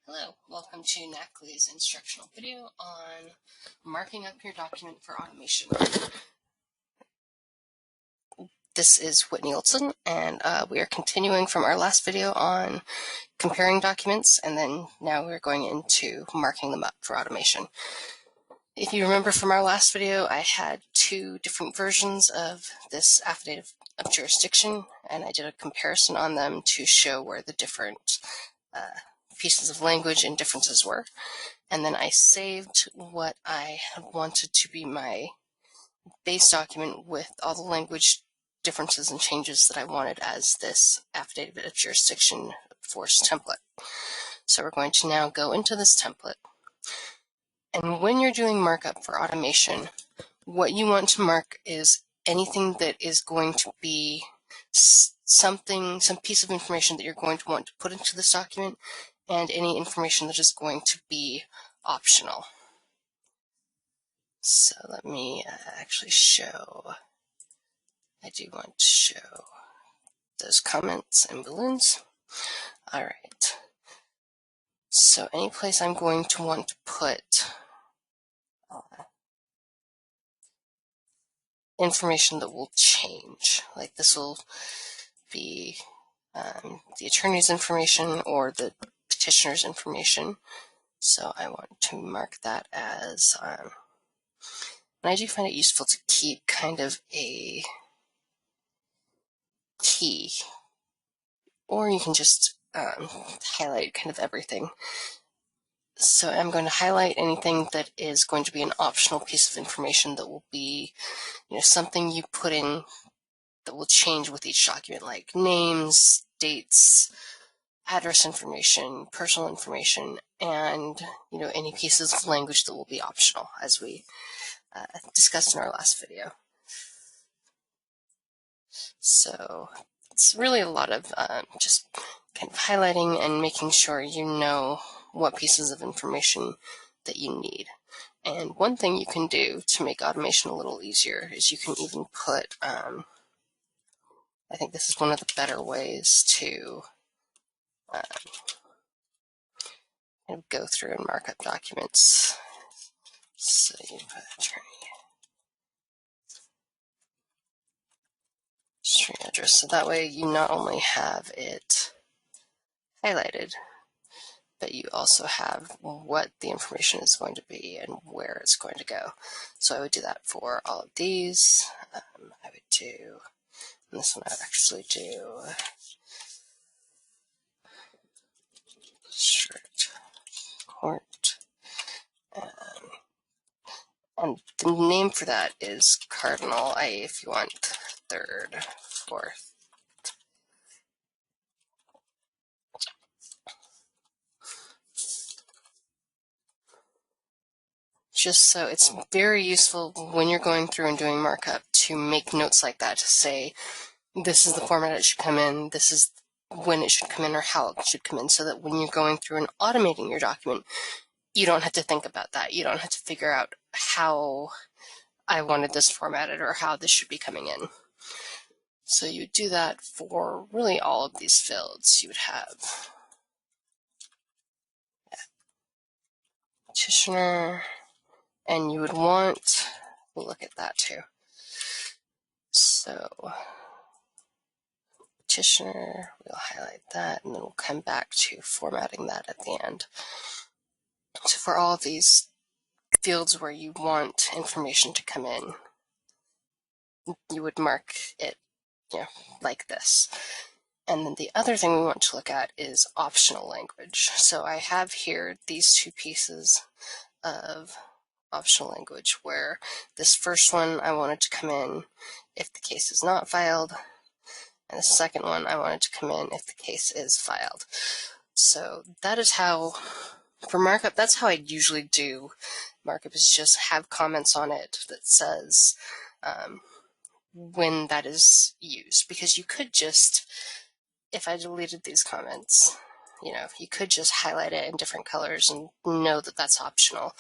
Hello, welcome to Knackly's instructional video on marking up your document for automation. This is Whitney Olson, and we are continuing from our last video on comparing documents, and then now we're going into marking them up for automation. If you remember from our last video, I had two different versions of this affidavit of jurisdiction, and I did a comparison on them to show where the different pieces of language and differences were. And then I saved what I wanted to be my base document with all the language differences and changes that I wanted as this affidavit of jurisdiction force template. So we're going to now go into this template. And when you're doing markup for automation, what you want to mark is anything that is going to be some piece of information that you're going to want to put into this document, and any information that is going to be optional. So let me actually show, I do want to show those comments and balloons. All right. So any place I'm going to want to put information that will change, like this will be the attorney's information or the petitioner's information. So I want to mark that as, and I do find it useful to keep kind of a key, or you can just highlight kind of everything. So I'm going to highlight anything that is going to be an optional piece of information that will be, something you put in that will change with each document, like names, dates, address information, personal information, and any pieces of language that will be optional, as we discussed in our last video. So it's really a lot of just kind of highlighting and making sure you know what pieces of information that you need. And one thing you can do to make automation a little easier is you can even put, I think this is one of the better ways to kind of go through and mark up documents. So you put attorney street address. So that way you not only have it highlighted, but you also have what the information is going to be and where it's going to go. So I would do that for all of these. I would do, and this one I would actually do district court. And the name for that is cardinal, i.e. if you want third, fourth. Just so it's very useful when you're going through and doing markup to make notes like that, to say this is the format it should come in, this is when it should come in, or how it should come in, so that when you're going through and automating your document, you don't have to think about that. You don't have to figure out how I wanted this formatted or how this should be coming in. So you would do that for really all of these fields. You would have petitioner, and you would want, we'll look at that too. So petitioner, we'll highlight that, and then we'll come back to formatting that at the end. So for all of these fields where you want information to come in, you would mark it, like this. And then the other thing we want to look at is optional language. So I have here these two pieces of optional language, where this first one I wanted to come in if the case is not filed, and the second one I wanted to come in if the case is filed. So that is how, for markup, that's how I usually do markup, is just have comments on it that says when that is used. Because you could just, if I deleted these comments, you could just highlight it in different colors and know that that's optional.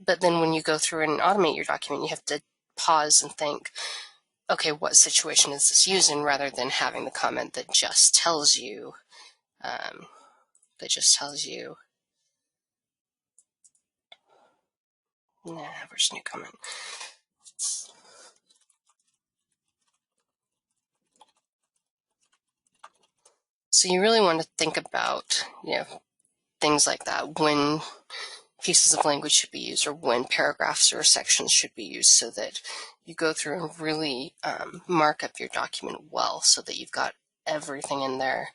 But then when you go through and automate your document, you have to pause and think, okay, what situation is this used in, rather than having the comment that just tells you, Where's new comment? So you really want to think about, things like that, when pieces of language should be used or when paragraphs or sections should be used, so that you go through and really mark up your document well, so that you've got everything in there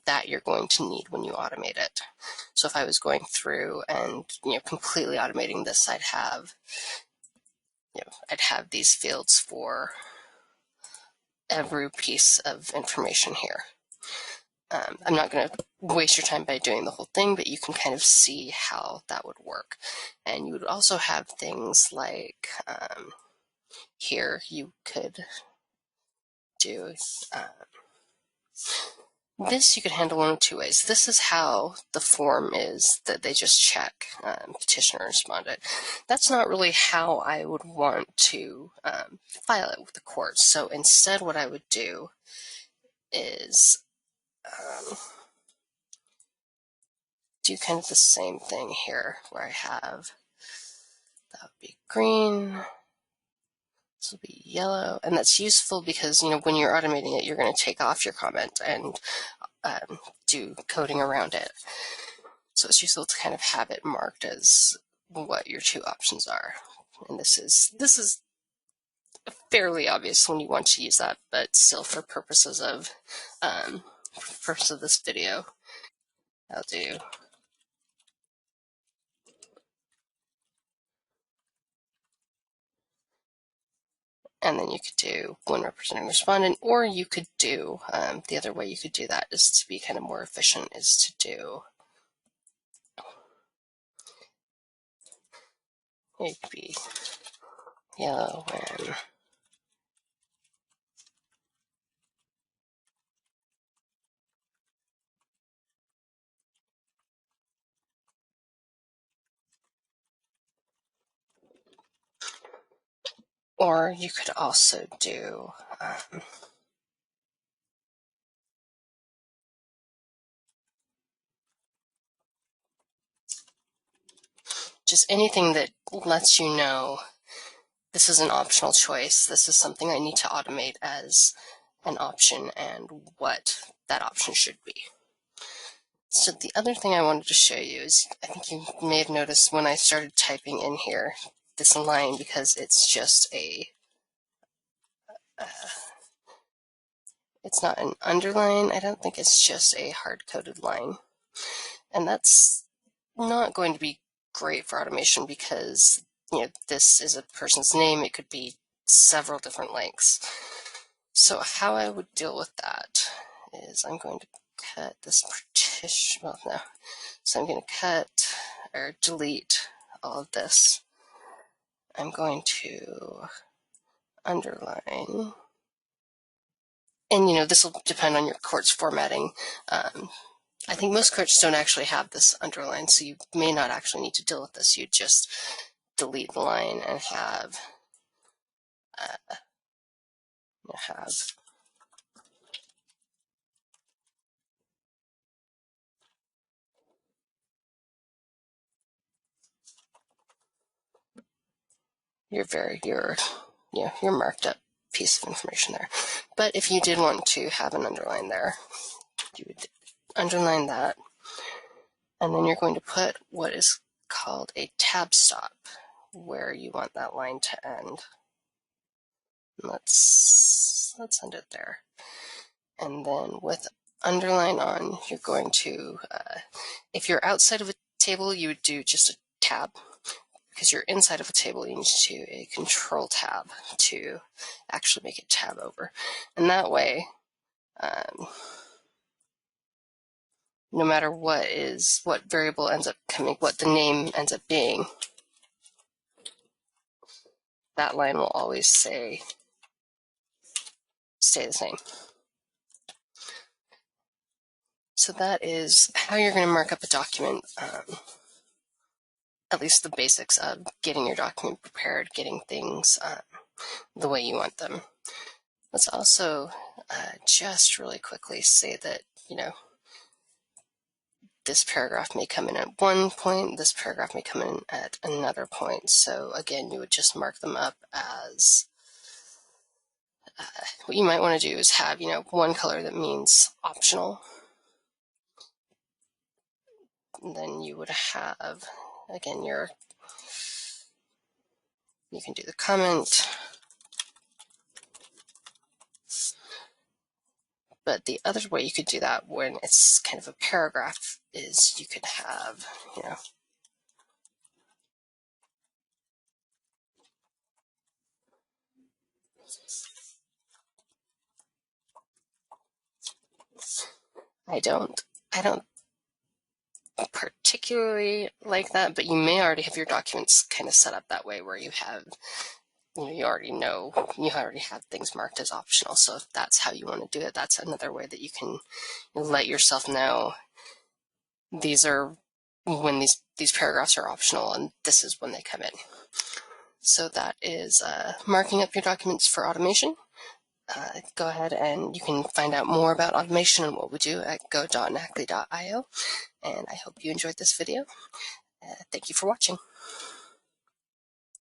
that you're going to need when you automate it. So if I was going through and completely automating this, I'd have these fields for every piece of information here. I'm not going to waste your time by doing the whole thing, but you can kind of see how that would work. And you would also have things like here you could do this. You could handle one of two ways. This is how the form is that they just check petitioner and respondent. That's not really how I would want to file it with the court. So instead what I would do is do kind of the same thing here, where I have, that would be green, this will be yellow, and that's useful because when you're automating it, you're going to take off your comment and do coding around it. So it's useful to kind of have it marked as what your two options are. And this is fairly obvious when you want to use that, but still for purposes of this video, I'll do and then you could do when representing respondent, or you could do the other way you could do that is to be kind of more efficient, is to do it could be yellow when or you could also do just anything that lets you know this is an optional choice. This is something I need to automate as an option and what that option should be. So the other thing I wanted to show you is, I think you may have noticed when I started typing in here this line, because it's just it's not an underline. I don't think it's just a hard-coded line. And that's not going to be great for automation because, this is a person's name. It could be several different lengths. So how I would deal with that is I'm going to cut this partition, well, no. So I'm going to cut or delete all of this. I'm going to underline. And, this will depend on your court's formatting. I think most courts don't actually have this underline, so you may not actually need to deal with this. You just delete the line and have your marked up piece of information there. But if you did want to have an underline there, you would underline that, and then you're going to put what is called a tab stop where you want that line to end. Let's end it there. And then with underline on, you're going to, if you're outside of a table, you would do just a tab. Because you're inside of a table, you need to do a control tab to actually make it tab over. And that way, no matter what variable ends up coming, what the name ends up being, that line will always stay the same. So that is how you're going to mark up a document, at least the basics of getting your document prepared, getting things the way you want them. Let's also just really quickly say that, this paragraph may come in at one point, this paragraph may come in at another point. So again, you would just mark them up as, what you might want to do is have, one color that means optional. And then you would have, again, you can do the comment. But the other way you could do that when it's kind of a paragraph is you could have, I don't particularly like that, but you may already have your documents kind of set up that way where you have, you already have things marked as optional. So if that's how you want to do it, that's another way that you can let yourself know these are when these paragraphs are optional and this is when they come in. So that is marking up your documents for automation. Go ahead and you can find out more about automation and what we do at go.knackly.io. And I hope you enjoyed this video. Thank you for watching.